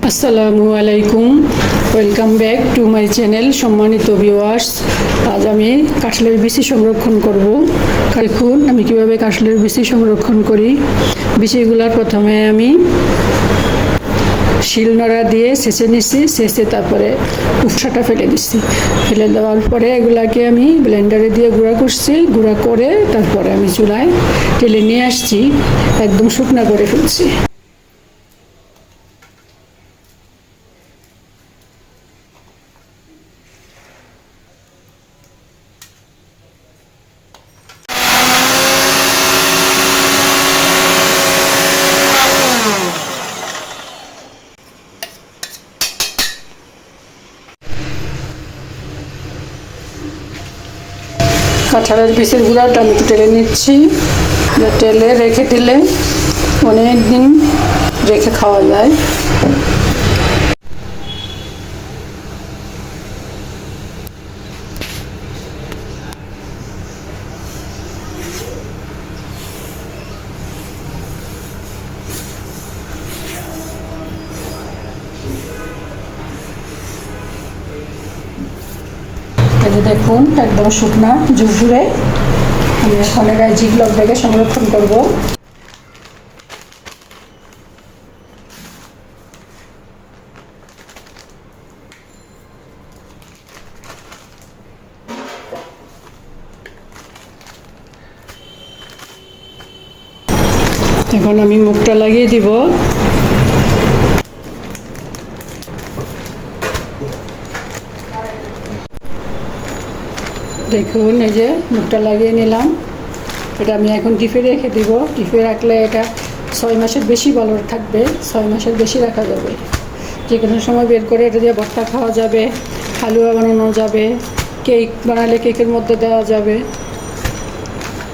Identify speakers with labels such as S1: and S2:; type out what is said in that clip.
S1: আসসালামু আলাইকুম, welcome back to my channel. সম্মানিত ভিউয়ার্স, আজ আমি কাঁঠালের বিচি সংরক্ষণ করব। দেখুন আমি কিভাবে কাঁঠালের বিচি সংরক্ষণ করি। বিচিগুলো প্রথমে আমি শিলনোড়া দিয়ে ছেঁচে নিচ্ছি, ছেঁচে তারপরে উফসাটা ফেলে দিচ্ছি। ফেলে দেওয়ার পরে এগুলাকে আমি ব্লেন্ডারে দিয়ে গুঁড়া করছি। গুঁড়া করে তারপরে আমি চুলায় টেলে নিয়ে আসছি, একদম শুকনা করে ফেলছি। কাঁঠালের বিচির গুঁড়াটা আমি একটু টেলে নিচ্ছি। টেলে রেখে দিলে অনেক দিন রেখে খাওয়া যায়। এই যে দেখুন একদম শুকনা ঝুরঝুরে। আমি এখন গায়ে জিগলক ব্যাগে সংরক্ষণ করব। এখন আমি মুখটা লাগিয়ে দিব। দেখুন এই যে মুখটা লাগিয়ে নিলাম। এটা আমি এখন ডিপে রেখে দিব। ডিপে রাখলে এটা 6 মাসের বেশি ভালো থাকবে, 6 মাসের বেশি রাখা যাবে। যে কোনো সময় বের করে এটা দিয়ে ভর্তা খাওয়া যাবে, হালুয়া বানানো যাবে, কেক বানালে কেকের মধ্যে দেওয়া যাবে।